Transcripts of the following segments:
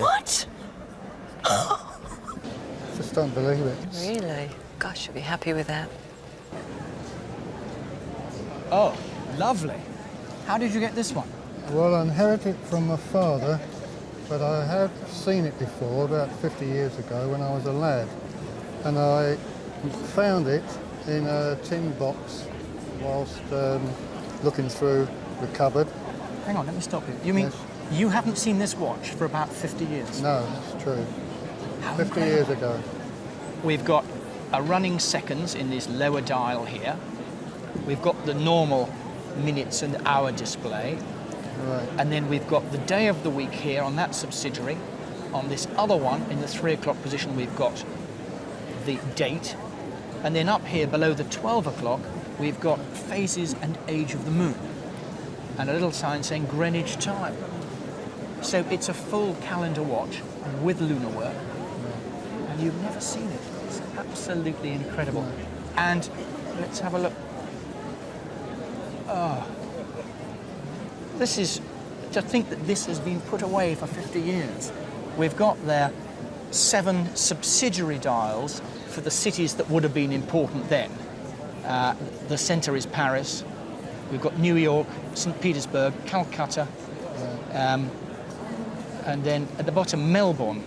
What? Just don't believe it. Really? Gosh, you'll be happy with that. Oh, lovely. How did you get this one? Well, I inherited it from my father, but I have seen it before, about 50 years ago, when I was a lad. And I found it in a tin box whilst looking through the cupboard. Hang on, let me stop you. You mean you haven't seen this watch for about 50 years? No, that's true. How 50 incredible. years ago. We've got a running seconds in this lower dial here. We've got the normal minutes and hour display. Right. And then we've got the day of the week here on that subsidiary. On this other one, in the 3 o'clock position, we've got the date. And then up here below the 12 o'clock, we've got phases and age of the moon. And a little sign saying Greenwich time. So it's a full calendar watch with lunar work. And you've never seen it. It's absolutely incredible. And let's have a look. Oh. This is, to think that this has been put away for 50 years. We've got there 7 subsidiary dials for the cities that would have been important then. The centre is Paris. We've got New York, St. Petersburg, Calcutta, and then at the bottom, Melbourne.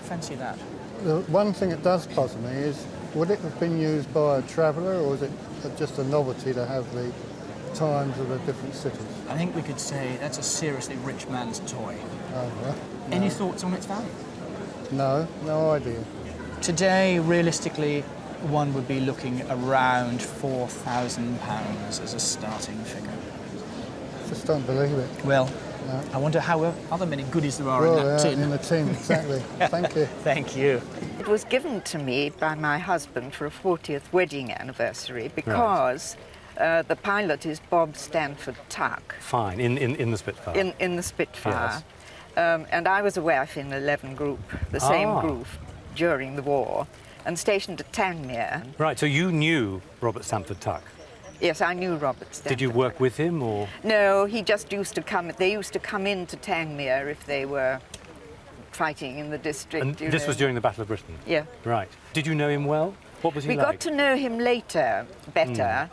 Fancy that. The one thing that does puzzle me is, would it have been used by a traveller, or is it just a novelty to have the times of the different cities? I think we could say that's a seriously rich man's toy. Oh, well, no. Any thoughts on its value? No, no idea. Today, realistically, one would be looking around £4,000 as a starting figure. Just don't believe it. Well, No. I wonder how many goodies there are Well, in that tin. in the tin, exactly. Thank you. Thank you. It was given to me by my husband for a 40th wedding anniversary because the pilot is Bob Stanford Tuck. Fine, in the Spitfire. In the Spitfire. And I was a WAF in 11 group, the same group during the war, and stationed at Tanmere. Right, so you knew Robert Stanford Tuck. Yes, I knew Robert Stanford. Did you work with him, or? No, he just used to come. They used to come into Tanmere if they were fighting in the district. And this was during the Battle of Britain? Yeah. Right. Did you know him well? What was he We like? got to know him later, better.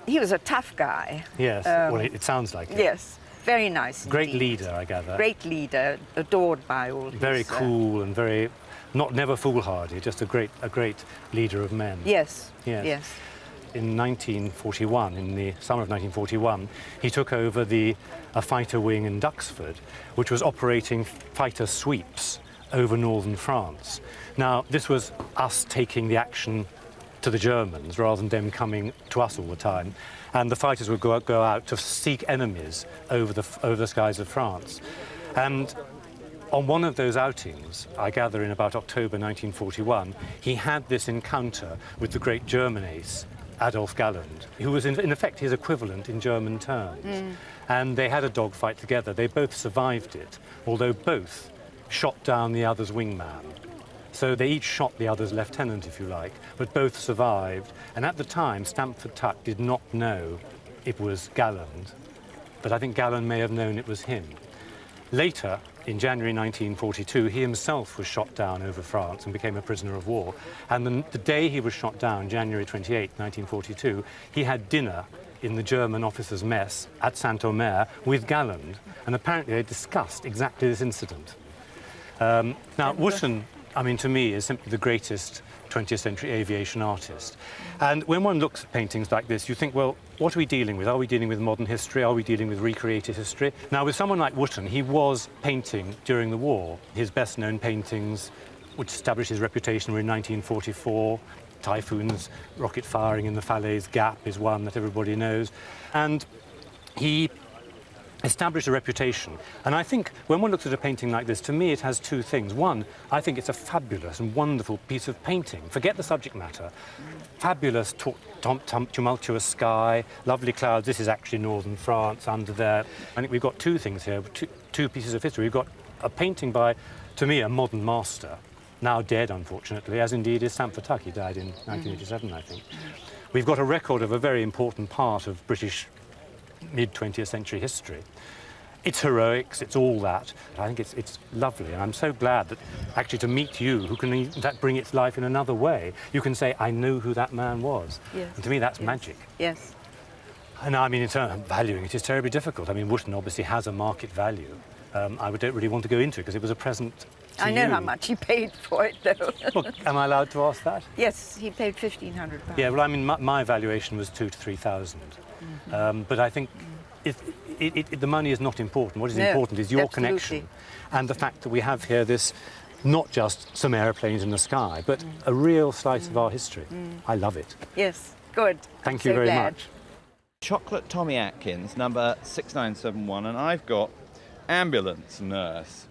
He was a tough guy. Yes, well, it sounds like it. Yes, very nice Great indeed. leader, I gather. Great leader, adored by all Very his... cool and very, never foolhardy, just a great leader of men. Yes, Yes. yes. In 1941, in the summer of 1941, he took over a fighter wing in Duxford, which was operating fighter sweeps over northern France. Now, this was us taking the action to the Germans rather than them coming to us all the time. And the fighters would go out to seek enemies over the skies of France. And on one of those outings, I gather in about October 1941, he had this encounter with the great German ace, Adolf Galland, who was in effect his equivalent in German terms. And they had a dogfight together. They both survived it, although both shot down the other's wingman. So they each shot the other's lieutenant, if you like, but both survived. And at the time, Stanford Tuck did not know it was Galland, but I think Galland may have known it was him. Later, in January 1942, he himself was shot down over France and became a prisoner of war. And the day he was shot down, January 28, 1942, he had dinner in the German officers' mess at Saint-Omer with Galland, and apparently they discussed exactly this incident. Now, Wotton, I mean, to me, is simply the greatest 20th century aviation artist. And when one looks at paintings like this, you think, well, what are we dealing with? Are we dealing with modern history? Are we dealing with recreated history? Now, with someone like Wotton, he was painting during the war. His best-known paintings, which established his reputation, were in 1944. Typhoons, rocket firing in the Falaise Gap is one that everybody knows. And he established a reputation. And I think when one looks at a painting like this, to me it has two things. One, I think it's a fabulous and wonderful piece of painting. Forget the subject matter. Fabulous, tumultuous sky, lovely clouds. This is actually northern France under there. I think we've got two things here, two pieces of history. We've got a painting by, to me, a modern master, now dead, unfortunately, as indeed is Stanford Tuck. He died in 1987, I think. We've got a record of a very important part of British mid-20th century history. It's heroics, it's all that. I think it's lovely, and I'm so glad that actually to meet you, who can in fact bring it to life in another way. You can say, I know who that man was. Yes. And to me, that's magic. Yes. And I mean, in terms of valuing it is terribly difficult. I mean, Wootton obviously has a market value. I don't really want to go into it because it was a present to I know you. how much he paid for it, though. Well, am I allowed to ask that? Yes, he paid £1,500. Yeah, well, I mean, my valuation was 2,000 to 3,000. But I think the money is not important. What is important is your connection and the fact that we have here this, not just some aeroplanes in the sky, but a real slice of our history. I love it. Yes, good. Thank you very much. Chocolate Tommy Atkins, number 6971, and I've got ambulance nurse.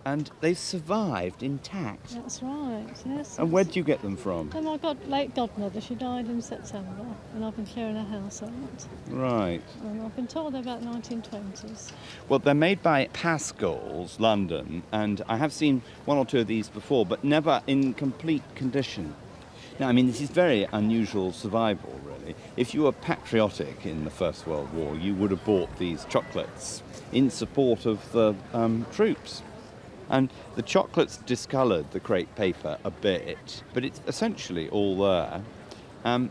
And they've survived intact. That's right, yes. And where did you get them from? I got late godmother. She died in September, and I've been clearing her house out. Right. And I've been told they're about 1920s. Well, they're made by Pascal's, London, and I have seen one or two of these before, but never in complete condition. Now, I mean, this is very unusual survival, really. If you were patriotic in the First World War, you would have bought these chocolates in support of the troops. And the chocolate's discoloured the crepe paper a bit, but it's essentially all there.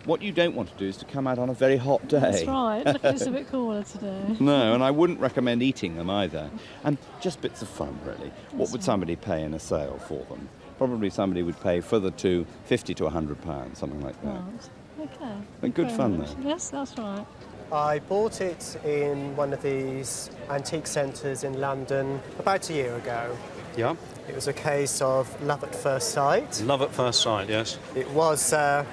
What you don't want to do is to come out on a very hot day. That's right. Look, it's a bit cooler today. No, and I wouldn't recommend eating them either. And just bits of fun, really. What would somebody pay in a sale for them? Probably somebody would pay for the two £50 to £100, something like that. Right. Okay. But good fun, much. though. Yes, that's right. I bought it in one of these antique centres in London about a year ago. Yeah. It was a case of love at first sight. Love at first sight, yes. It was a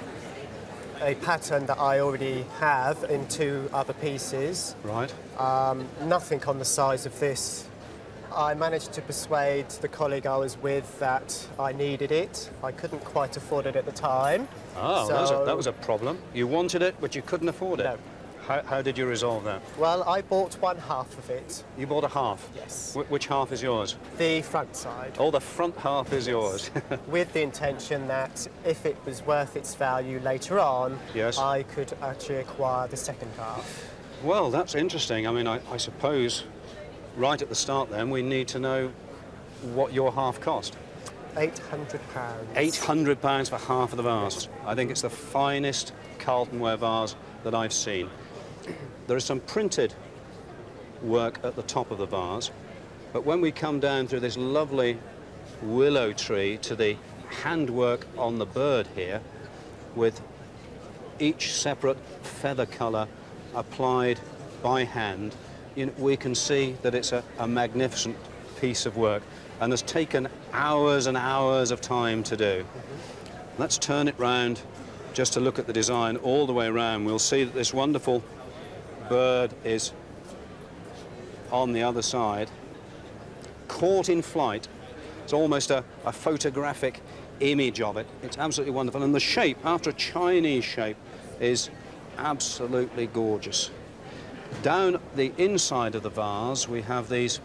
pattern that I already have in two other pieces. Right. Nothing on the size of this. I managed to persuade the colleague I was with that I needed it. I couldn't quite afford it at the time. Oh, so that was a problem. You wanted it, but you couldn't afford it. No. How did you resolve that? Well, I bought one half of it. You bought a half? Yes. Which half is yours? The front side. Oh, the front half is yours. With the intention that if it was worth its value later on, Yes. I could actually acquire the second half. Well, that's interesting. I mean, I suppose right at the start then we need to know what your half cost. £800. £800 for half of the vase. I think it's the finest Carltonware vase that I've seen. There is some printed work at the top of the vase, but when we come down through this lovely willow tree to the handwork on the bird here, with each separate feather colour applied by hand, we can see that it's a magnificent piece of work and has taken hours and hours of time to do. Let's turn it round just to look at the design all the way around. We'll see that this wonderful bird is on the other side, caught in flight. It's almost a photographic image of it. It's absolutely wonderful. And the shape, after a Chinese shape, is absolutely gorgeous. Down the inside of the vase, we have these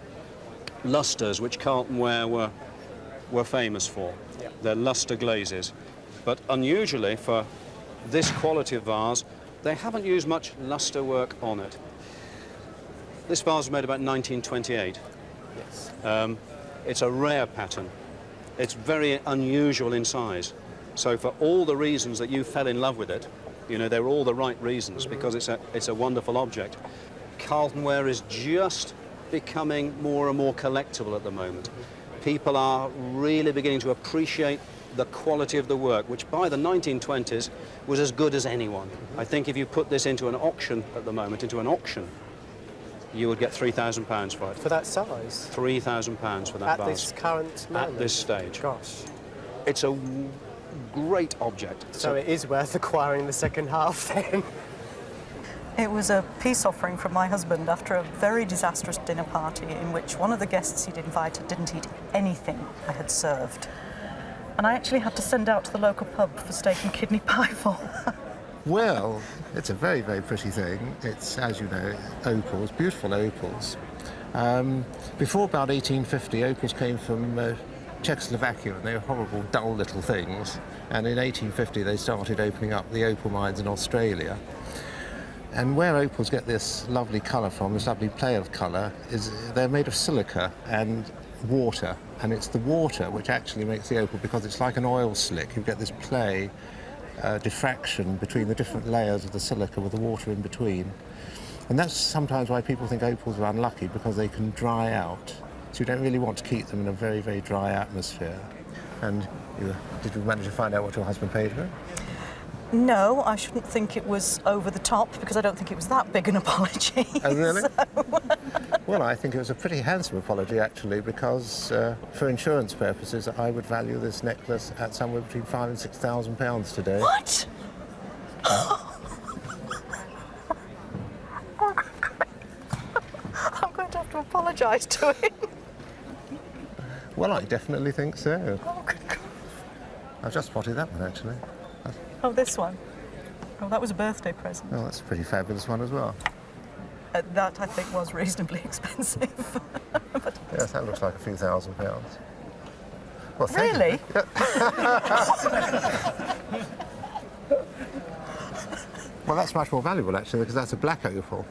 lustres, which Carltonware were famous for. Yeah. They're lustre glazes. But unusually for this quality of vase, they haven't used much lustre work on it. This vase was made about 1928. Yes. It's a rare pattern. It's very unusual in size. So for all the reasons that you fell in love with it, they were all the right reasons, because it's a wonderful object. Carltonware is just becoming more and more collectible at the moment. People are really beginning to appreciate the quality of the work, which by the 1920s was as good as anyone. I think if you put this into an auction at the moment, you would get £3,000 for it. For that size? £3,000 for that vase. At this current moment? At this stage. Gosh. It's a great object. So it is worth acquiring the second half then? It was a peace offering from my husband after a very disastrous dinner party in which one of the guests he'd invited didn't eat anything I had served. And I actually had to send out to the local pub for steak and kidney pie for her. Well, it's a very, very pretty thing. It's, as you know, opals, beautiful opals. Before about 1850, opals came from Czechoslovakia, and they were horrible, dull little things. And in 1850, they started opening up the opal mines in Australia. And where opals get this lovely colour from, this lovely play of colour, is they're made of silica and water. And it's the water which actually makes the opal, because it's like an oil slick. You get this play, diffraction between the different layers of the silica with the water in between. And that's sometimes why people think opals are unlucky, because they can dry out. So you don't really want to keep them in a very, very dry atmosphere. And did you manage to find out what your husband paid for it? No, I shouldn't think it was over the top, because I don't think it was that big an apology. Oh, really? So... Well, I think it was a pretty handsome apology, actually, because for insurance purposes, I would value this necklace at somewhere between £5,000 and £6,000 today. What? I'm going to have to apologise to him. Well, I definitely think so. Oh, good God. I've just spotted that one, actually. Oh, this one? Oh, that was a birthday present. Oh, that's a pretty fabulous one as well. That, I think, was reasonably expensive. But... Yes, that looks like a few £1,000. Well, thank really? You. Well, that's much more valuable, actually, because that's a black opal.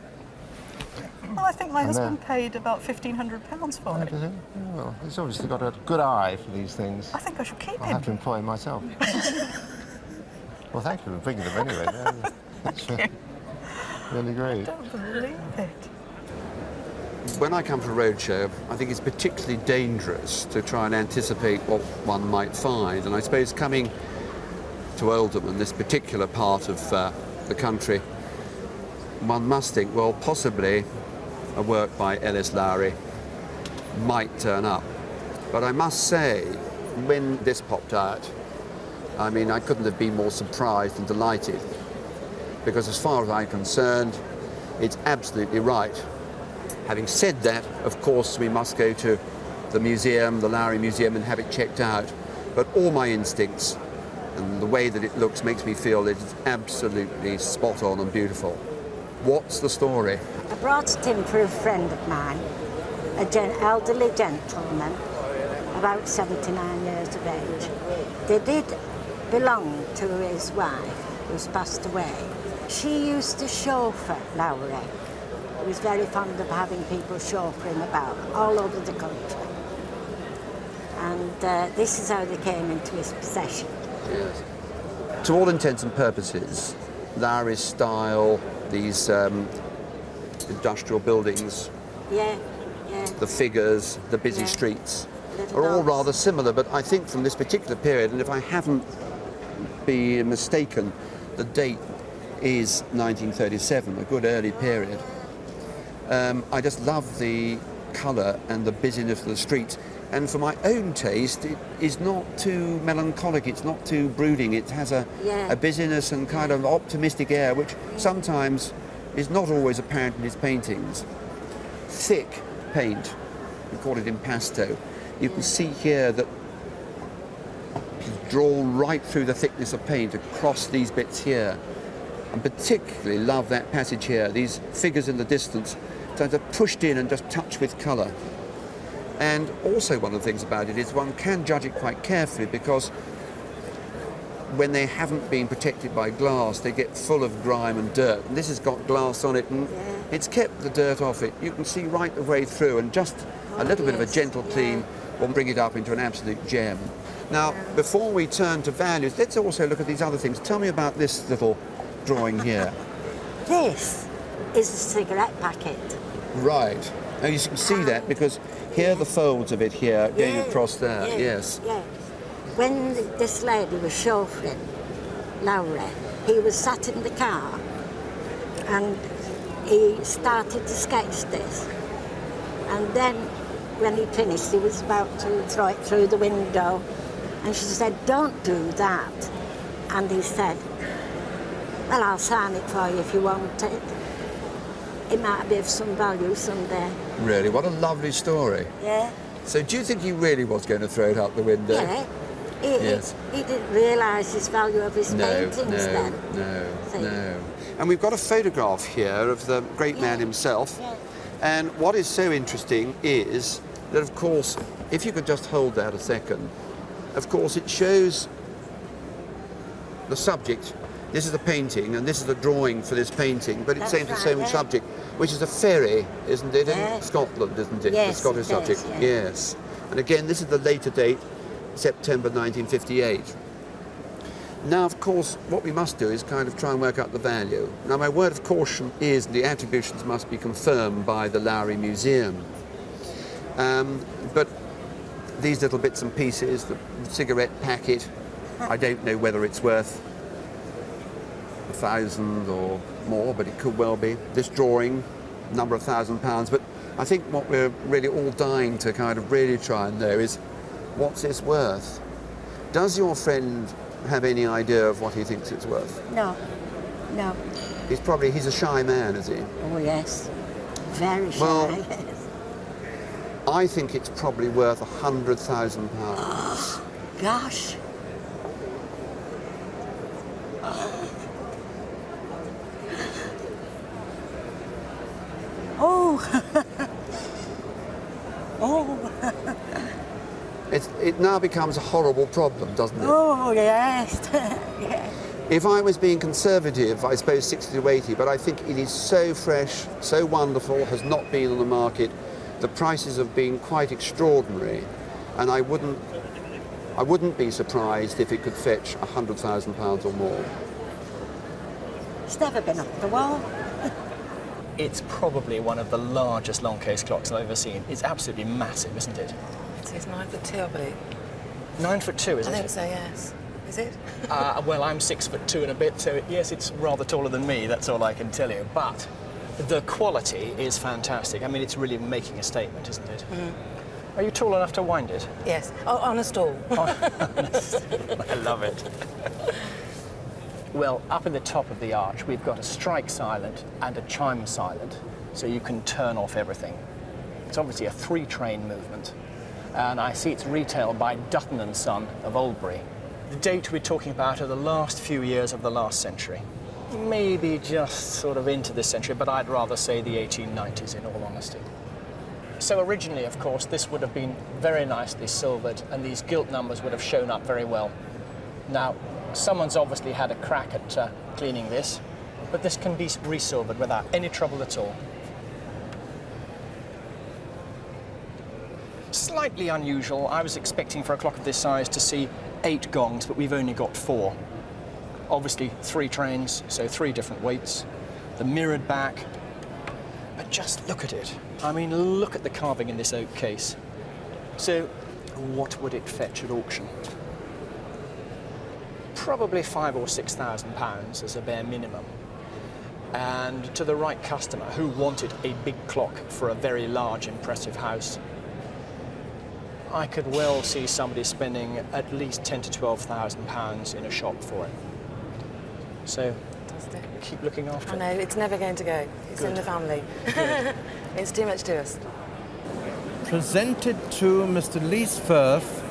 Well, I think my husband paid about £1,500 for it. Well, he's obviously got a good eye for these things. I think I should keep I'll him. have to employ him myself. Well, thank you for bringing them anyway. That's really great. I don't believe it. When I come to a roadshow, I think it's particularly dangerous to try and anticipate what one might find. And I suppose coming to Oldham and this particular part of the country, one must think, well, possibly a work by Ellis Lowry might turn up. But I must say, when this popped out, I mean, I couldn't have been more surprised and delighted, because as far as I'm concerned, it's absolutely right. Having said that, of course, we must go to the museum, the Lowry Museum, and have it checked out. But all my instincts and the way that it looks makes me feel it is absolutely spot on and beautiful. What's the story? I brought it in for a friend of mine, an elderly gentleman, about 79 years of age. They did belong to his wife, who's passed away. She used to chauffeur Lowry. He was very fond of having people chauffeuring about all over the country. And this is how they came into his possession. Yes. To all intents and purposes, Lowry's style, these industrial buildings, the figures, the busy streets, are all rather similar, but I think from this particular period, and if I haven't been mistaken, the date is 1937, a good early period. I just love the colour and the busyness of the streets, and for my own taste, it is not too melancholic, it's not too brooding, it has a busyness and kind of optimistic air, which sometimes is not always apparent in his paintings. Thick paint, we call it impasto. You can see here that he's drawn right through the thickness of paint across these bits here. And particularly love that passage here, these figures in the distance, so they're pushed in and just touched with colour. And also one of the things about it is one can judge it quite carefully, because when they haven't been protected by glass, they get full of grime and dirt. And this has got glass on it, and it's kept the dirt off it. You can see right the way through, and just a little bit of a gentle clean will bring it up into an absolute gem. Now, before we turn to values, let's also look at these other things. Tell me about this little drawing here. This is a cigarette packet. Right. Now you can see that, because here are the folds of it here going across there. Yes. When this lady was chauffeuring Lowry, he was sat in the car and he started to sketch this. And then when he finished, he was about to throw it through the window, and she said, "Don't do that." And he said, "Well, I'll sign it for you if you want it. It might be of some value someday." Really, what a lovely story. Yeah. So do you think he really was going to throw it out the window? Yeah. He didn't realise his value of his paintings then. No. And we've got a photograph here of the great man himself. Yeah. And what is so interesting is that, of course, if you could just hold that a second, of course, it shows the subject This is a painting, and this is a drawing for this painting, but it's That's same to the same right, yeah. subject, which is a ferry, isn't it, in Yes. Scotland, isn't it? Yes, the Scottish it is, subject. yeah. Yes. And again, this is the later date, September 1958. Now, of course, what we must do is kind of try and work out the value. Now, my word of caution is the attributions must be confirmed by the Lowry Museum. But these little bits and pieces, the cigarette packet, I don't know whether it's worth 1,000 or more, but it could well be. This drawing, number of £1,000s. But I think what we're really all dying to kind of really try and know is, what's this worth? Does your friend have any idea of what he thinks it's worth? No, no. He's a shy man, is he? Oh, yes. Very shy. Well, yes. I think it's probably worth £100,000. Gosh. Oh. Oh. It now becomes a horrible problem, doesn't it? Oh, yes. Yes. If I was being conservative, I suppose 60 to 80, but I think it is so fresh, so wonderful, has not been on the market. The prices have been quite extraordinary, and I wouldn't be surprised if it could fetch £100,000 or more. It's never been up the wall. It's probably one of the largest long case clocks I've ever seen. It's absolutely massive, isn't it? It's 9'2", I believe. 9'2", is it? I think so, yes. Is it? Well, I'm 6'2" and a bit, so yes, it's rather taller than me, that's all I can tell you. But the quality is fantastic. I mean, it's really making a statement, isn't it? Mm. Are you tall enough to wind it? Yes. Oh, on a stall. I love it. Well, up in the top of the arch, we've got a strike silent and a chime silent, so you can turn off everything. It's obviously a 3-train movement, and I see it's retailed by Dutton & Son of Oldbury. The date we're talking about are the last few years of the last century. Maybe just sort of into this century, but I'd rather say the 1890s in all honesty. So originally, of course, this would have been very nicely silvered, and these gilt numbers would have shown up very well. Now, someone's obviously had a crack at cleaning this, but this can be resilvered without any trouble at all. Slightly unusual. I was expecting for a clock of this size to see 8 gongs, but we've only got 4. Obviously 3 trains, so 3 different weights. The mirrored back. But just look at it. I mean, look at the carving in this oak case. So, what would it fetch at auction? Probably £5,000 or £6,000 as a bare minimum. And to the right customer who wanted a big clock for a very large, impressive house, I could well see somebody spending at least £10,000 to £12,000 in a shop for it. So, keep looking after it. I know, it's never going to go. It's in the family. It's too much to us. Presented to Mr. Leesforth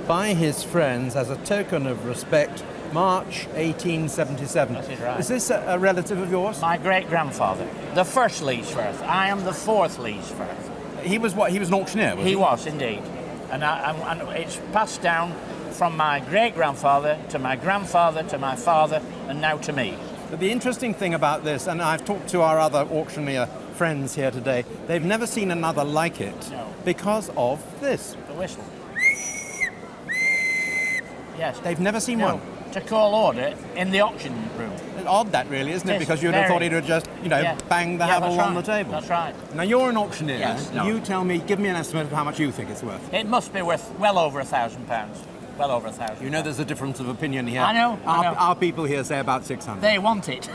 by his friends as a token of respect, March 1877. That is right. Is this a relative of yours? My great-grandfather, the first Leesforth. I am the 4th Leesforth. He was what? He was an auctioneer, was he? He was, indeed. And it's passed down from my great-grandfather to my grandfather to my father and now to me. But the interesting thing about this, and I've talked to our other auctioneer friends here today, they've never seen another like it because of this. The whistle. Yes. They've never seen one. To call order in the auction room. It's odd that really, isn't it? Because you'd have thought he'd have just, bang the havel on the table. That's right. Now you're an auctioneer. Yes. You tell me, give me an estimate of how much you think it's worth. It must be worth well over £1,000. Well over £1,000. You know there's a difference of opinion here. I know. Our people here say about 600. They want it.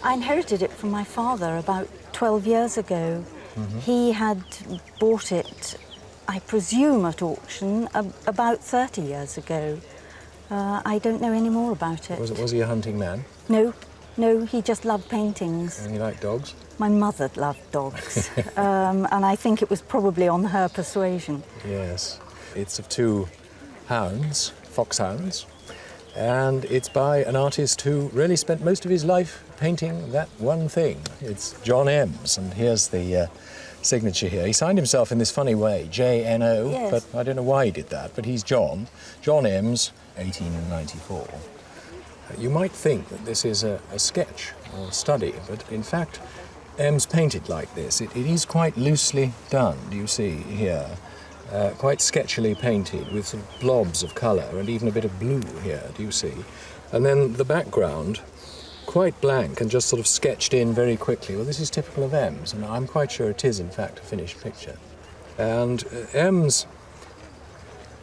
I inherited it from my father about 12 years ago. Mm-hmm. He had bought it, I presume, at auction about 30 years ago. I don't know any more about it. Was he a hunting man? No, he just loved paintings. And he liked dogs? My mother loved dogs, and I think it was probably on her persuasion. Yes. It's of 2 hounds, foxhounds, and it's by an artist who really spent most of his life painting that one thing. It's John Emms, and here's the signature here. He signed himself in this funny way, J-N-O, yes. But I don't know why he did that, but he's John Emms, 1894. You might think that this is a sketch or study, but in fact, Emms painted like this. It is quite loosely done, do you see here? Quite sketchily painted with some blobs of colour and even a bit of blue here, do you see? And then the background, quite blank and just sort of sketched in very quickly. Well, this is typical of Emms, and I'm quite sure it is, in fact, a finished picture. And Emms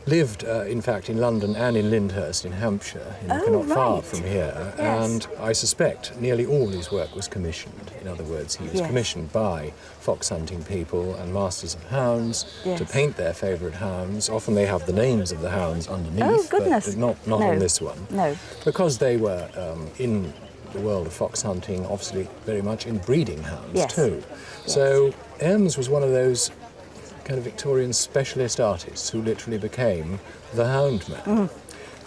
lived, in fact, in London and in Lyndhurst in Hampshire, not far from here, and I suspect nearly all his work was commissioned. In other words, he was commissioned by fox hunting people and masters of hounds to paint their favourite hounds. Often they have the names of the hounds underneath, but not on this one. No. Because they were in the world of fox hunting, obviously very much in breeding hounds too. So Emms was one of those kind of Victorian specialist artists who literally became the hound man.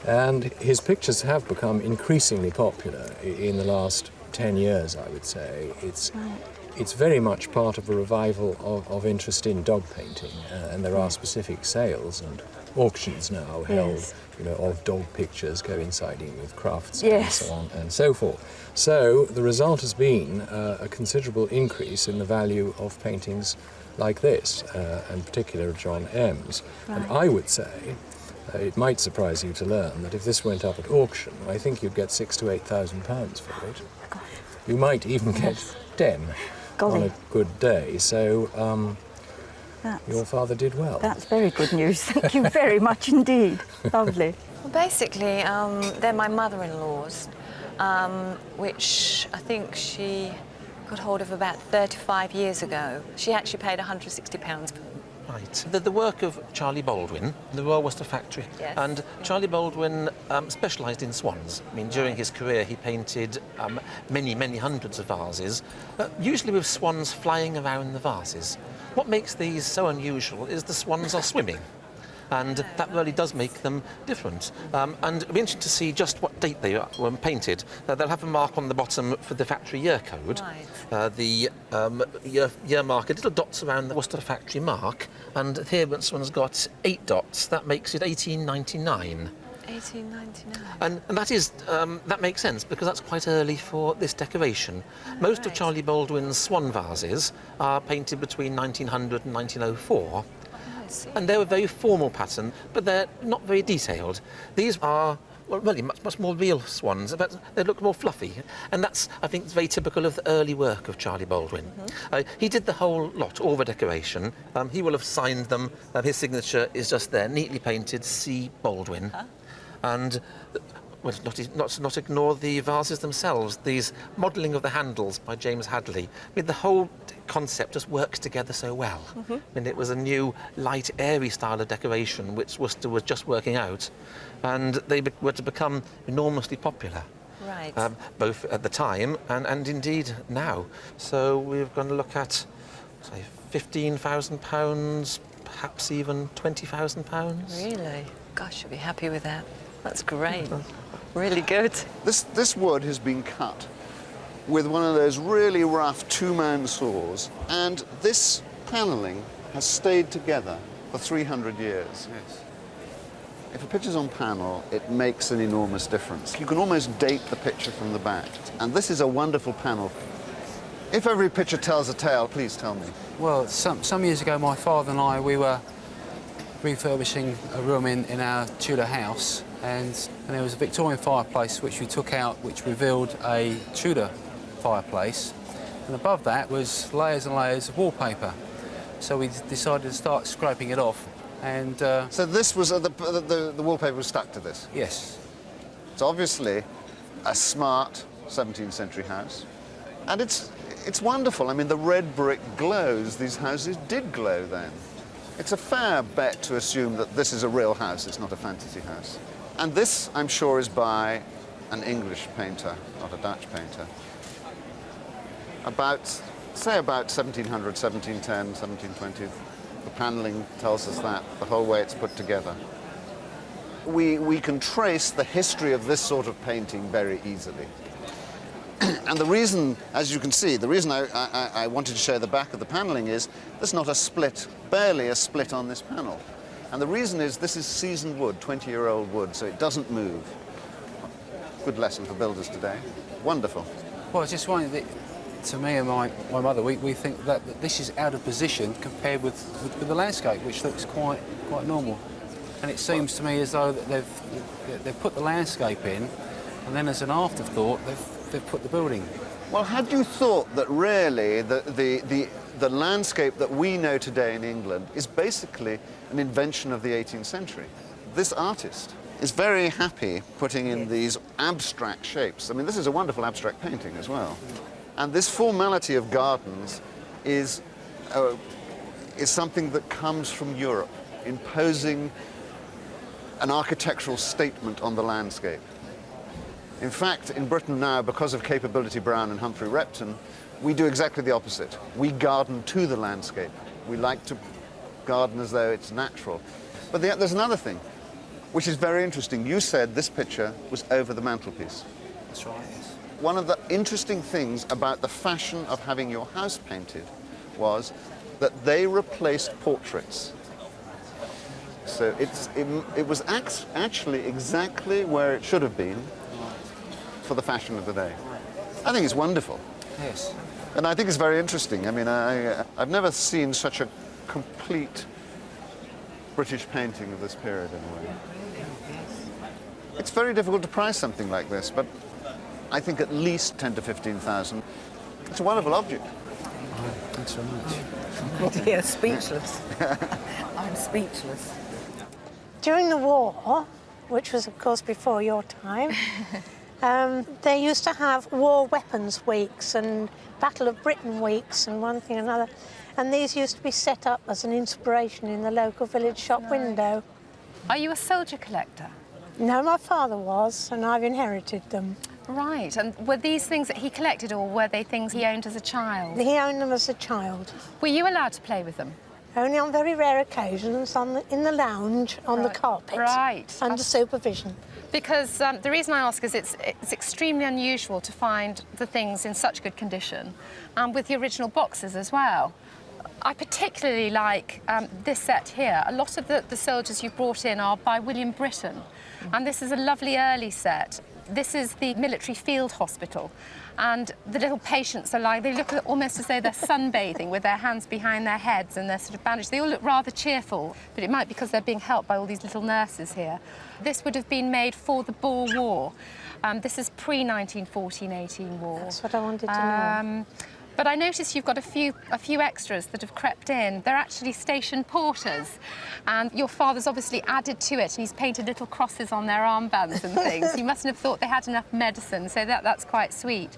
And his pictures have become increasingly popular in the last 10 years, I would say. It's very much part of a revival of interest in dog painting, and there are specific sales and auctions now held, of dog pictures coinciding with crafts and so on and so forth. So the result has been a considerable increase in the value of paintings like this, in particular of John Emms. And I would say, it might surprise you to learn that if this went up at auction, I think you'd get £6,000 to £8,000 for it. Gosh. You might even get 10 on a good day. So your father did well. That's very good news. Thank you very much indeed. Lovely. Well, basically, they're my mother-in-law's, which I think she got hold of about 35 years ago. She actually paid £160 for them. Right. The work of Charley Baldwyn, the Royal Worcester factory. Yes. And Charley Baldwyn specialised in swans. I mean, during his career, he painted many, many hundreds of vases, usually with swans flying around the vases. What makes these so unusual is the swans are swimming. And that really does make them different. And it'll be interesting to see just what date they were painted. They'll have a mark on the bottom for the factory year code. Right. The year marker, little dots around the Worcester factory mark. And here this one's got 8 dots. That makes it 1899. 1899. And that is that makes sense because that's quite early for this decoration. Most of Charley Baldwyn's swan vases are painted between 1900 and 1904. And they're a very formal pattern, but they're not very detailed. These are, well, really much more real swans, but they look more fluffy. And that's, I think, very typical of the early work of Charley Baldwyn. He did the whole lot, all the decoration. He will have signed them. His signature is just there, neatly painted, C. Baldwyn. And well, not ignore the vases themselves. These modelling of the handles by James Hadley. I mean, the whole concept just works together so well. I mean, it was a new, light, airy style of decoration which Worcester was just working out, and they were to become enormously popular. Right. Both at the time and indeed now. So we're going to look at, say, £15,000, perhaps even £20,000. Really? Gosh, you'll be happy with that. That's great. Really good. This wood has been cut with one of those really rough two-man saws, and this panelling has stayed together for 300 years. Yes. If a picture's on panel, it makes an enormous difference. You can almost date the picture from the back, and this is a wonderful panel. If every picture tells a tale, please tell me. Well, some years ago, my father and I, we were refurbishing a room in our Tudor house, and there was a Victorian fireplace which we took out, which revealed a Tudor fireplace, and above that was layers and layers of wallpaper. So we decided to start scraping it off, and so this was the wallpaper was stuck to this. Yes. It's obviously a smart 17th century house, and it's wonderful. I mean, the red brick glows. These houses did glow then. It's a fair bet to assume that this is a real house. It's not a fantasy house. And this, I'm sure, is by an English painter, not a Dutch painter. Say about 1700, 1710, 1720. The panelling tells us that, the whole way it's put together. We can trace the history of this sort of painting very easily. And the reason, as you can see, the reason I wanted to show the back of the panelling is there's not a split, barely a split on this panel. And the reason is this is seasoned wood, 20-year-old wood, so it doesn't move. good lesson for builders today. Wonderful. Well, it's just one that, to me and my mother, we think that this is out of position compared with the landscape, which looks quite normal. And it seems to me as though that they've put the landscape in, and then as an afterthought, they've put the building. Well, had you thought that really the landscape that we know today in England is basically an invention of the 18th century? This artist is very happy putting in these abstract shapes. I mean, this is a wonderful abstract painting as well. And this formality of gardens is something that comes from Europe, imposing an architectural statement on the landscape. In fact, in Britain now, because of Capability Brown and Humphrey Repton, we do exactly the opposite. We garden to the landscape. We like to garden as though it's natural. But there's another thing, which is very interesting. You said this picture was over the mantelpiece. That's right, yes. One of the interesting things about the fashion of having your house painted was that they replaced portraits. So it was actually exactly where it should have been for the fashion of the day. I think it's wonderful. Yes. And I think it's very interesting. I mean, I've never seen such a complete British painting of this period in a way. It's very difficult to price something like this, but I think at least 10 to 15,000. It's a wonderful object. Thanks very much. Oh dear, speechless. I'm speechless. During the war, which was of course before your time, they used to have war weapons weeks and Battle of Britain weeks and one thing and another. And these used to be set up as an inspiration in the local village shop window. Are you a soldier collector? No, my father was, and I've inherited them. Right, and were these things that he collected or were they things he owned as a child? He owned them as a child. Were you allowed to play with them? Only on very rare occasions, in the lounge, on the carpet. Right. Under supervision. Because the reason I ask is it's extremely unusual to find the things in such good condition, and with the original boxes as well. I particularly like this set here. A lot of the soldiers you brought in are by William Britton, and this is a lovely early set. This is the military field hospital, and the little patients are they look almost as though they're sunbathing with their hands behind their heads and they're sort of bandaged. They all look rather cheerful, but it might be because they're being helped by all these little nurses here. This would have been made for the Boer War. This is pre-1914-18 war. That's what I wanted to know. But I notice you've got a few extras that have crept in. They're actually station porters, and your father's obviously added to it, and he's painted little crosses on their armbands and things. You mustn't have thought they had enough medicine, so that's quite sweet.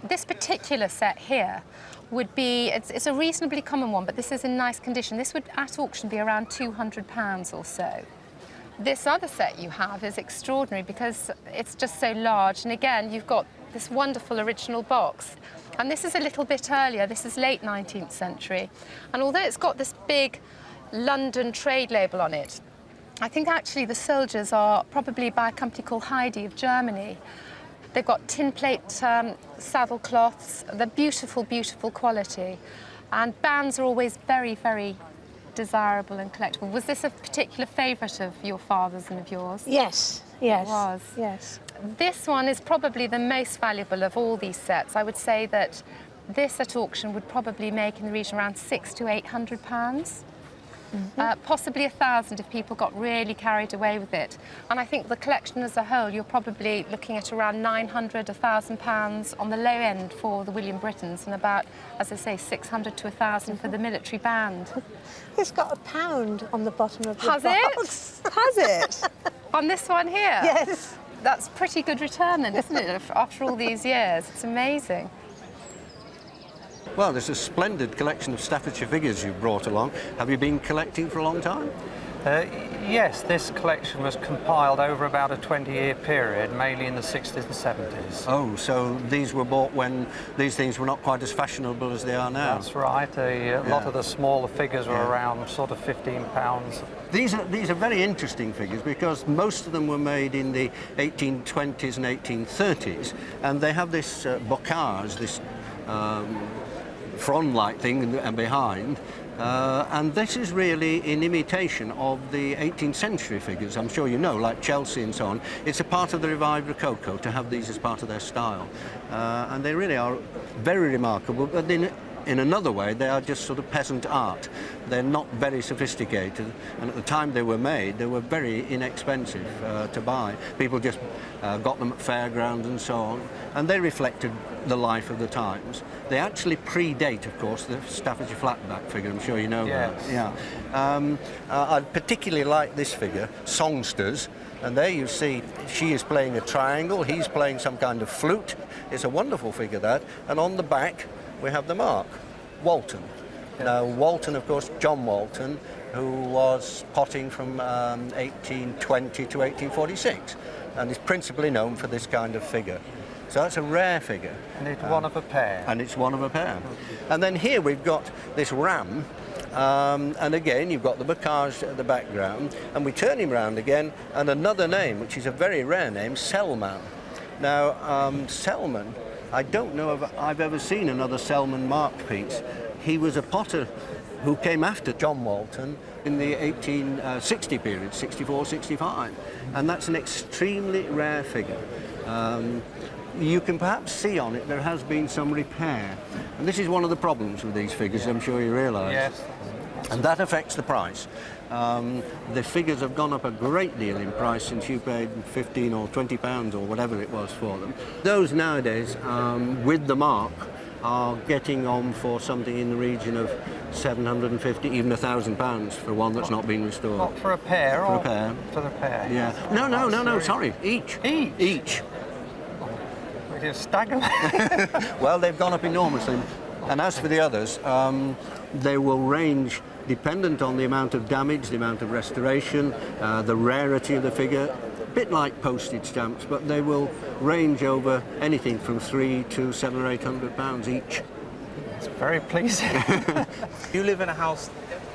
This particular set here would be, it's a reasonably common one, but this is in nice condition. This would, at auction, be around £200 or so. This other set you have is extraordinary because it's just so large, and again, you've got this wonderful original box. And this is a little bit earlier, this is late 19th century. And although it's got this big London trade label on it, I think actually the soldiers are probably by a company called Heidi of Germany. They've got tin plate saddle cloths, they're beautiful, beautiful quality. And bands are always very, very desirable and collectible. Was this a particular favourite of your father's and of yours? Yes, yes. It was? Yes. This one is probably the most valuable of all these sets. I would say that this at auction would probably make in the region around £600 to £800. Possibly 1,000 if people got really carried away with it. And I think the collection as a whole, you're probably looking at around £900, £1,000 on the low end for the William Brittons, and about, as I say, 600 to 1,000 for the military band. It's got £1 on the bottom of the box. Has it? Has it? On this one here? Yes. That's pretty good return then, isn't it, after all these years? It's amazing. Well, there's a splendid collection of Staffordshire figures you've brought along. Have you been collecting for a long time? Yes, this collection was compiled over about a 20-year period, mainly in the 60s and 70s. Oh, so these were bought when these things were not quite as fashionable as they are now? That's right. A lot of the smaller figures were around sort of £15. These are very interesting figures because most of them were made in the 1820s and 1830s, and they have this bocage, this frond-like thing and behind, And this is really in imitation of the 18th century figures, I'm sure you know, like Chelsea and so on. It's a part of the revived Rococo to have these as part of their style. And they really are very remarkable, but in another way, they are just sort of peasant art. They're not very sophisticated, and at the time they were made, they were very inexpensive to buy. People just got them at fairgrounds and so on, and they reflected the life of the times. They actually predate, of course, the Staffordshire flatback figure. I'm sure you know that. Yeah. I particularly like this figure, Songsters. And there you see she is playing a triangle, he's playing some kind of flute. It's a wonderful figure, that. And on the back, we have the mark, Walton. Now, Walton, of course, John Walton, who was potting from 1820 to 1846, and is principally known for this kind of figure. So that's a rare figure. And it's one of a pair. And it's one of a pair. And then here we've got this ram, and again you've got the bocage at the background, and we turn him round again, and another name, which is a very rare name, Selman. Now, Selman, I don't know if I've ever seen another Selman marked piece. He was a potter who came after John Walton in the 1860 period, 64, 65. And that's an extremely rare figure. You can perhaps see on it there has been some repair. And this is one of the problems with these figures, I'm sure you realise. Yes. And that affects the price. The figures have gone up a great deal in price since you paid 15 or 20 pounds or whatever it was for them. Those nowadays, with the mark, are getting on for something in the region of 750, even £1,000 for one that's not been restored. Not for a pair? For a pair. For the pair? Yeah. No, sorry, each. Each. It is staggering. Well, they've gone up enormously. And as for the others, they will range dependent on the amount of damage, the amount of restoration, the rarity of the figure, a bit like postage stamps, but they will range over anything from £300 to £700 or £800 each. It's very pleasing. You live in a house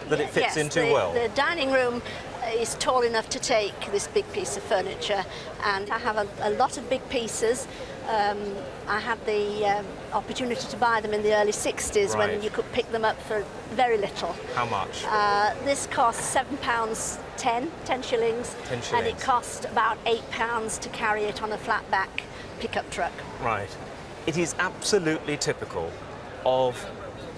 that it fits into well? The dining room is tall enough to take this big piece of furniture, and I have a lot of big pieces. I had the opportunity to buy them in the early 60s when you could pick them up for very little. How much? This cost £7.10, 10 shillings, and it cost about £8 to carry it on a flatback pickup truck. Right. It is absolutely typical of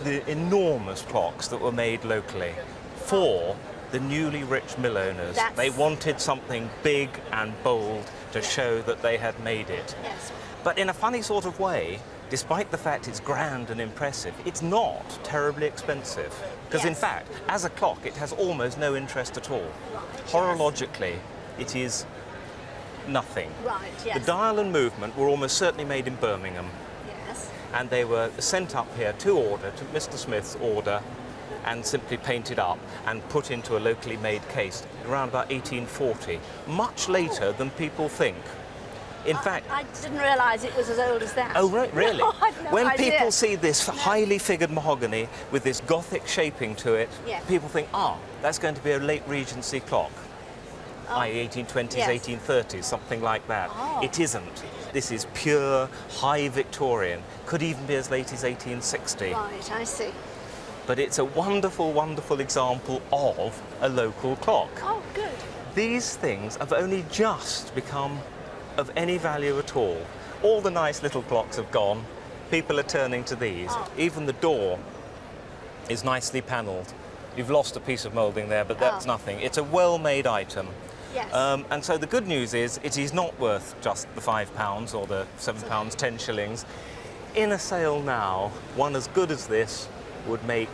the enormous clocks that were made locally for the newly rich mill owners. They wanted something big and bold to show that they had made it. Yes. But in a funny sort of way, despite the fact it's grand and impressive, it's not terribly expensive. Because in fact, as a clock, it has almost no interest at all. Horologically, it is nothing. Right, yes. The dial and movement were almost certainly made in Birmingham. Yes. And they were sent up here to order, to Mr. Smith's order, and simply painted up and put into a locally made case around about 1840, much later than people think. In fact, I didn't realise it was as old as that. Oh, right, really? No, I had no when idea. people see this highly figured mahogany with this Gothic shaping to it, people think, that's going to be a late Regency clock, i.e. 1820s, 1830s, something like that. It isn't. This is pure high Victorian, could even be as late as 1860. Right, I see. But it's a wonderful, wonderful example of a local clock. Oh, good. These things have only just become of any value at all. All the nice little clocks have gone. People are turning to these. Even the door is nicely panelled. You've lost a piece of moulding there, but that's nothing. It's a well-made item. Yes. And so the good news is it is not worth just the £5 or the £7, 10 shillings. In a sale now, one as good as this would make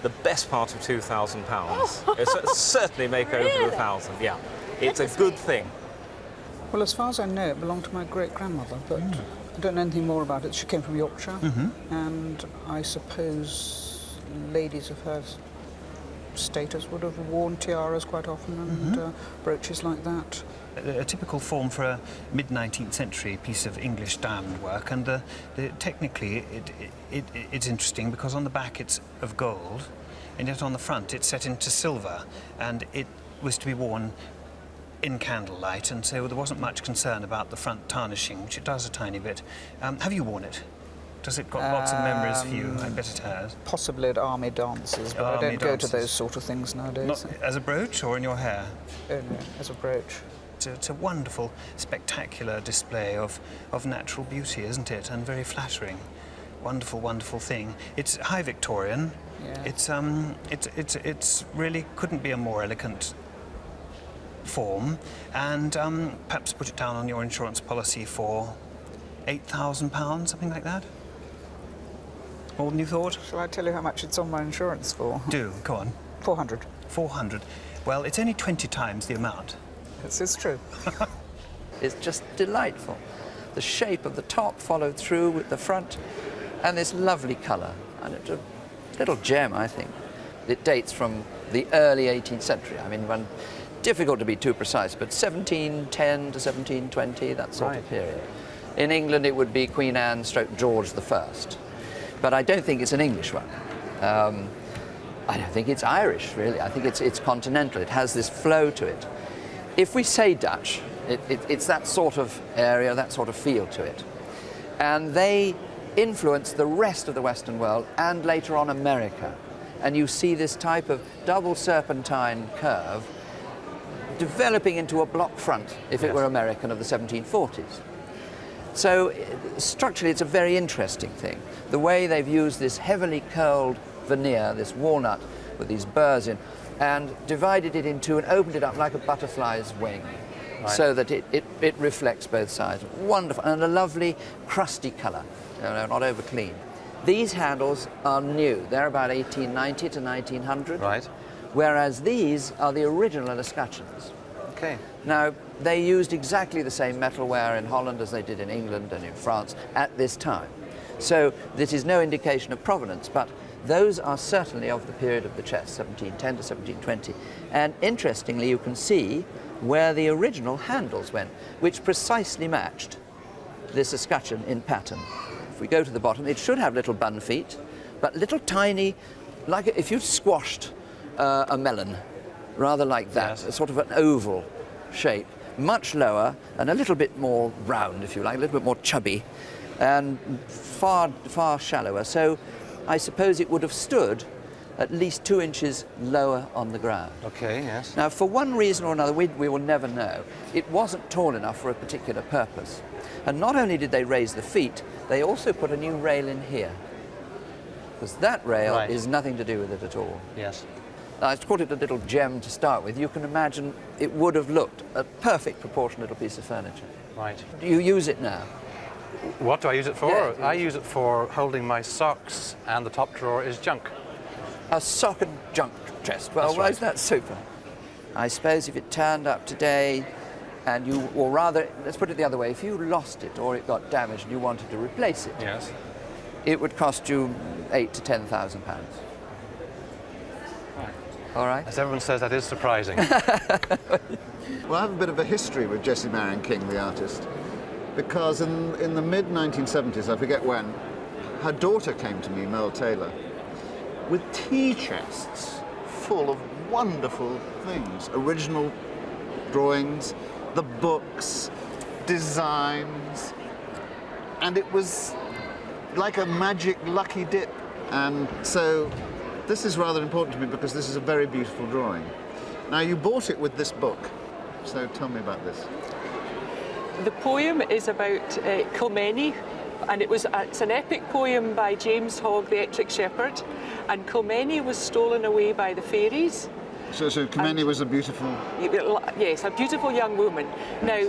the best part of £2,000. It'll certainly make over £1,000, yeah. It's a good thing. Well, as far as I know, it belonged to my great-grandmother, but I don't know anything more about it. She came from Yorkshire, and I suppose ladies of her status would have worn tiaras quite often and brooches like that. A typical form for a mid-19th century piece of English diamond work, and technically it's interesting because on the back it's of gold, and yet on the front it's set into silver, and it was to be worn in candlelight, and so there wasn't much concern about the front tarnishing, which it does a tiny bit. Have you worn it? Does it got lots of memories for you? I bet it has. Possibly at army dances, but I don't go to those sort of things nowadays. Not as a brooch or in your hair? Oh, no, as a brooch. It's a wonderful, spectacular display of natural beauty, isn't it? And very flattering. Wonderful, wonderful thing. It's high Victorian. Yeah. It's really couldn't be a more elegant form, and perhaps put it down on your insurance policy for £8,000, something like that. More than you thought? Shall I tell you how much it's on my insurance for? Do, go on. 400. 400. Well, it's only 20 times the amount. This is true. It's just delightful. The shape of the top followed through with the front, and this lovely colour. And it's a little gem, I think. It dates from the early 18th century. I mean, difficult to be too precise, but 1710 to 1720, that sort of period. In England, it would be Queen Anne / George I. But I don't think it's an English one. I don't think it's Irish, really. I think it's continental. It has this flow to it. If we say Dutch, it's that sort of area, that sort of feel to it. And they influenced the rest of the Western world and later on America. And you see this type of double serpentine curve developing into a block front, if it were American, of the 1740s. So structurally, it's a very interesting thing. The way they've used this heavily curled veneer, this walnut with these burrs in, and divided it in two and opened it up like a butterfly's wing, so that it reflects both sides. Wonderful, and a lovely crusty colour, not over clean. These handles are new. They're about 1890 to 1900. Right. Whereas these are the original escutcheons. Okay. Now, they used exactly the same metalware in Holland as they did in England and in France at this time. So this is no indication of provenance, but those are certainly of the period of the chest, 1710 to 1720. And interestingly, you can see where the original handles went, which precisely matched this escutcheon in pattern. If we go to the bottom, it should have little bun feet, but little tiny, like if you squashed a melon, rather like that, a sort of an oval shape, much lower and a little bit more round, if you like, a little bit more chubby, and far, far shallower. So I suppose it would have stood at least 2 inches lower on the ground. Okay, yes. Now, for one reason or another, we will never know, it wasn't tall enough for a particular purpose. And not only did they raise the feet, they also put a new rail in here, because that rail is nothing to do with it at all. Yes. I called it a little gem to start with. You can imagine it would have looked a perfect proportioned little piece of furniture. Right. Do you use it now? What do I use it for? Yeah. I use it for holding my socks, and the top drawer is junk. A sock and junk chest. Well, That's right. isn't that super? I suppose if it turned up today and you, or rather, let's put it the other way, if you lost it or it got damaged and you wanted to replace it, it would cost you £8,000 to £10,000. All right. As everyone says, that is surprising. Well, I have a bit of a history with Jessie M, the artist, because in the mid-1970s, I forget when, her daughter came to me, Merle Taylor, with tea chests full of wonderful things, original drawings, the books, designs, and it was like a magic lucky dip. And so this is rather important to me because this is a very beautiful drawing. Now, you bought it with this book, so tell me about this. The poem is about Kilmeny, and it's an epic poem by James Hogg, the Ettrick Shepherd, and Kilmeny was stolen away by the fairies. So Kilmeny was a beautiful... Yes, a beautiful young woman. Now,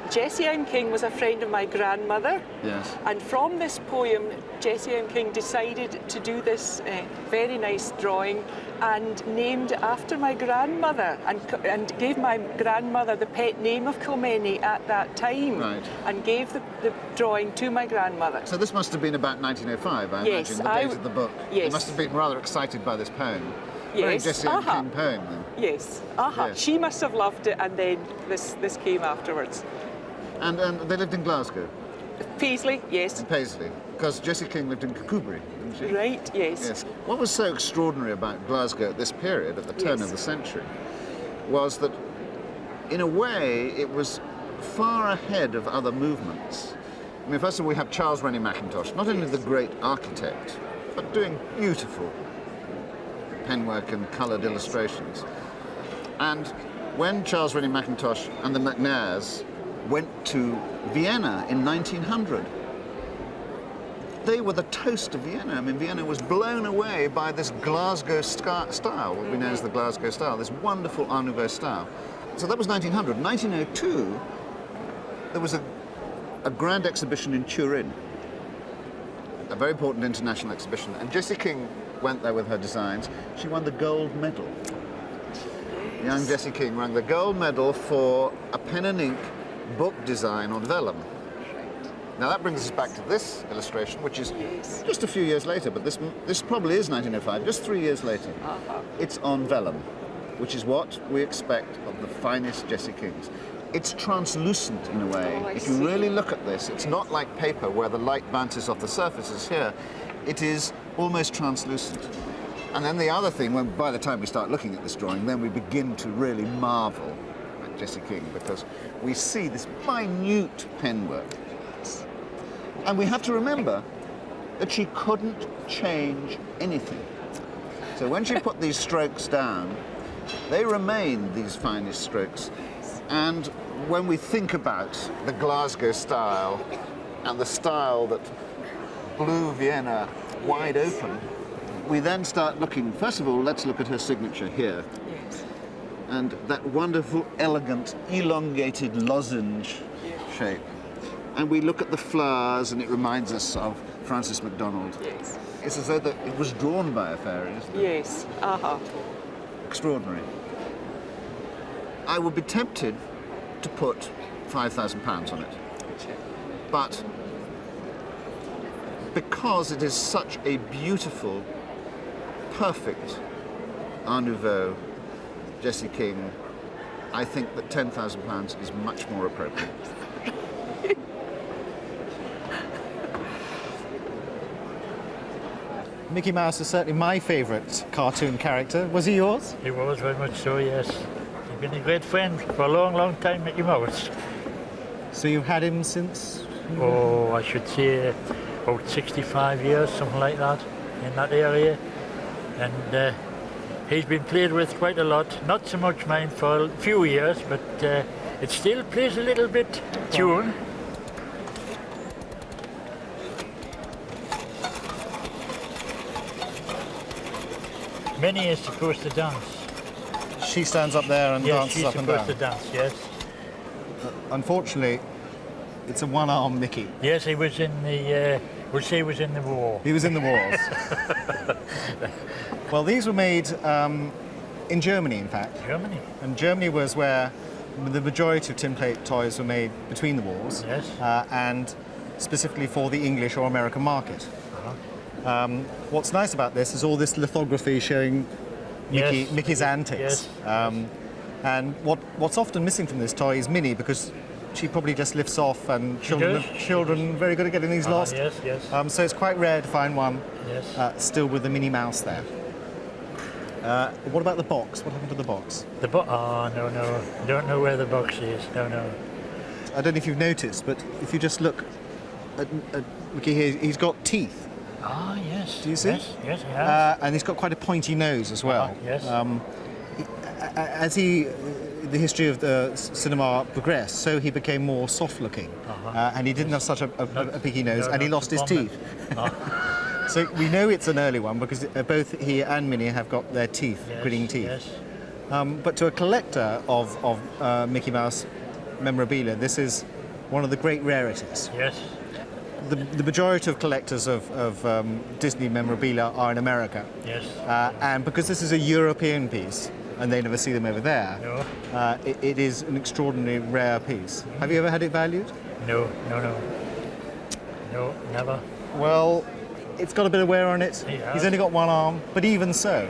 Jessie M. King was a friend of my grandmother. Yes. And from this poem, Jessie M. King decided to do this very nice drawing and named after my grandmother and gave my grandmother the pet name of Kilmeny at that time. Right. And gave the drawing to my grandmother. So this must have been about 1905, I imagine, the date of the book. Yes. You must have been rather excited by this poem. Yes. Very Jessie M. King poem, then. Yes. Yes. She must have loved it, and then this came afterwards. And they lived in Glasgow? Paisley, yes. In Paisley, because Jessie King lived in Kirkcudbright, didn't she? Right, yes. Yes. What was so extraordinary about Glasgow at this period, at the turn of the century, was that, in a way, it was far ahead of other movements I mean, first of all, we have Charles Rennie Mackintosh, not only the great architect, but doing beautiful penwork and coloured illustrations. And when Charles Rennie Mackintosh and the McNairs went to Vienna in 1900, they were the toast of Vienna. I mean, Vienna was blown away by this Glasgow style, what we know as the Glasgow style, this wonderful Art Nouveau style. So that was 1900. 1902, there was a grand exhibition in Turin, a very important international exhibition, and Jessie King went there with her designs. She won the gold medal. Young Jessie King won the gold medal for a pen and ink book design on vellum. Now that brings us back to this illustration, which is just a few years later, but this probably is 1905, just 3 years later. It's on vellum, which is what we expect of the finest Jessie Kings. It's translucent in a way. If you really look at this, it's not like paper where the light bounces off the surfaces here. It is almost translucent. And then the other thing, by the time we start looking at this drawing, then we begin to really marvel at Jessie King, because we see this minute penwork. And we have to remember that she couldn't change anything. So when she put these strokes down, they remain these finest strokes. And when we think about the Glasgow style and the style that blew Vienna wide open, we then start looking, first of all, let's look at her signature here. And that wonderful, elegant, elongated lozenge shape. And we look at the flowers, and it reminds us of Frances MacDonald. It's as though that it was drawn by a fairy, isn't it? Yes. Extraordinary. I would be tempted to put £5,000 on it. But because it is such a beautiful, perfect Art Nouveau Jessie King, I think that £10,000 is much more appropriate. Mickey Mouse is certainly my favourite cartoon character. Was he yours? He was, very much so, yes. He's been a great friend for a long, long time, Mickey Mouse. So you've had him since? Oh, I should say about 65 years, something like that, in that area. And he's been played with quite a lot. Not so much mine for a few years, but it still plays a little bit tune. Minnie is supposed to dance. She stands up there and dances up and down? Yes, she's supposed to dance, yes. Unfortunately, it's a one-armed Mickey. Yes, he was in the, we'll say he was in the war. He was in the wars. Well, these were made in Germany, in fact. Germany? And Germany was where the majority of tin plate toys were made between the wars. Yes. And specifically for the English or American market. What's nice about this is all this lithography showing Mickey's antics. Yes. And what's often missing from this toy is Minnie, because she probably just lifts off, and children are very good at getting these lost. Yes, yes. So it's quite rare to find one still with the Minnie Mouse there. What about the box? What happened to the box? The box? Oh, no. Don't know where the box is. No. I don't know if you've noticed, but if you just look at Mickey here, he's got teeth. Ah, yes. Do you see? Yes, he has. And he's got quite a pointy nose as well. Yes. As the history of the cinema progressed, so he became more soft-looking, and he didn't have such a picky nose, and he lost his teeth. So we know it's an early one because both he and Minnie have got their teeth, grinning teeth. Yes. But to a collector of Mickey Mouse memorabilia, this is one of the great rarities. Yes. The majority of collectors of Disney memorabilia are in America. Yes. And because this is a European piece, and they never see them over there, it is an extraordinarily rare piece. Have you ever had it valued? No, never. Well, it's got a bit of wear on it. He's only got one arm, but even so,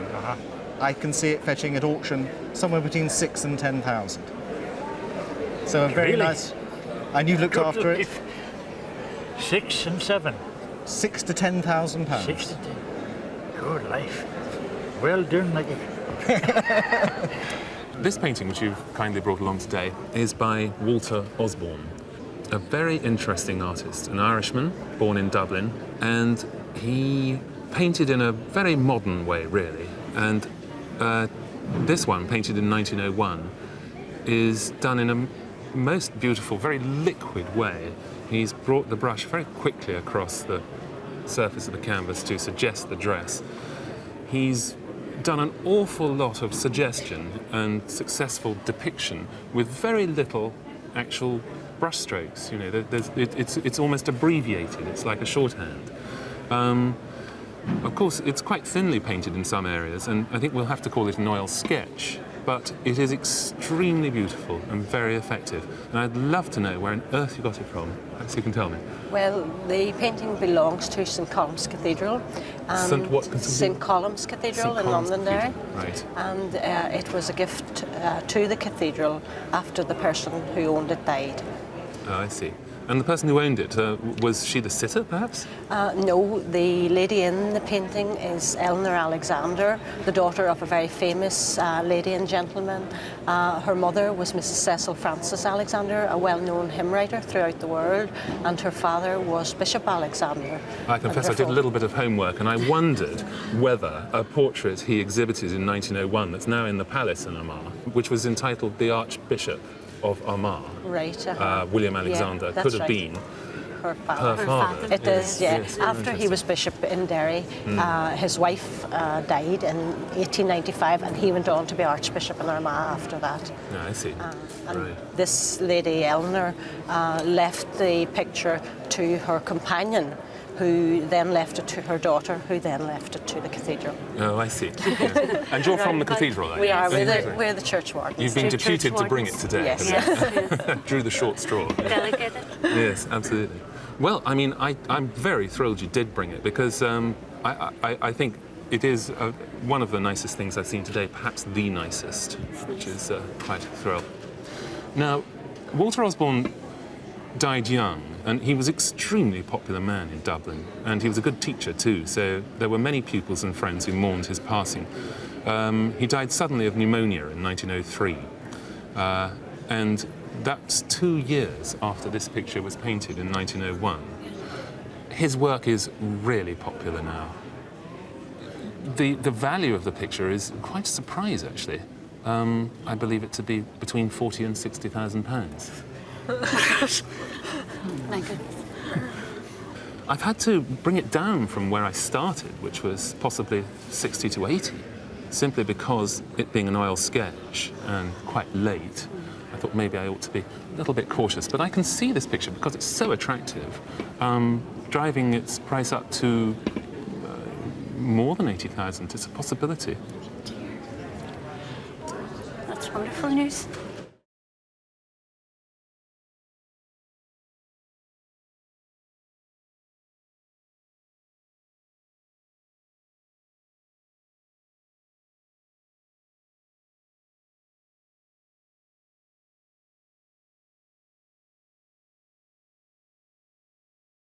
I can see it fetching at auction somewhere between 6,000 and 10,000. So a very nice. And you've looked after it. 6 and 7. 6,000 to 10,000 pounds. 6 to 10. Good life. Well done, like. This painting, which you've kindly brought along today, is by Walter Osborne. a very interesting artist, an Irishman, born in Dublin, and he painted in a very modern way, really. And this one, painted in 1901, is done in a most beautiful, very liquid way. He's brought the brush very quickly across the surface of the canvas to suggest the dress. He's done an awful lot of suggestion and successful depiction with very little actual brush strokes. You know, it's almost abbreviated. It's like a shorthand. Of course, it's quite thinly painted in some areas, and I think we'll have to call it an oil sketch, but it is extremely beautiful and very effective. And I'd love to know where on earth you got it from. Perhaps you can tell me. Well, the painting belongs to St Colum's Cathedral. St. what Cathedral? St Colum's Cathedral St. in Colum's Londonderry. Right. And it was a gift to the cathedral after the person who owned it died. Oh, I see. And the person who owned it, was she the sitter, perhaps? No, the lady in the painting is Eleanor Alexander, the daughter of a very famous lady and gentleman. Her mother was Mrs. Cecil Frances Alexander, a well-known hymn writer throughout the world, and her father was Bishop Alexander. I confess I did a little bit of homework, and I wondered whether a portrait he exhibited in 1901 that's now in the palace in Armagh, which was entitled The Archbishop of Armagh, right, William Alexander, yeah, could have right. been her father. It is, yeah. Yes, after he was bishop in Derry, his wife died in 1895, and he went on to be Archbishop in Armagh after that. Yeah, I see. And Right. this lady, Eleanor, left the picture to her companion, who then left it to her daughter, who then left it to the cathedral. Oh, I see. Yeah. And you're from the cathedral, are you? We are. We're the church wardens. You've been deputed to bring it today. Yes. Yes. Drew the short straw. Delegated. Yes, absolutely. Well, I mean, I'm very thrilled you did bring it, because I think it is one of the nicest things I've seen today, perhaps the nicest, which is quite a thrill. Now, Walter Osborne died young, and he was an extremely popular man in Dublin, and he was a good teacher too, so there were many pupils and friends who mourned his passing. He died suddenly of pneumonia in 1903, and that's 2 years after this picture was painted in 1901. His work is really popular now. The value of the picture is quite a surprise, actually. I believe it to be between £40,000 and £60,000. My goodness. I've had to bring it down from where I started, which was possibly 60 to 80, simply because it being an oil sketch and quite late, I thought maybe I ought to be a little bit cautious. But I can see this picture, because it's so attractive, driving its price up to more than 80,000. It's a possibility. That's wonderful news.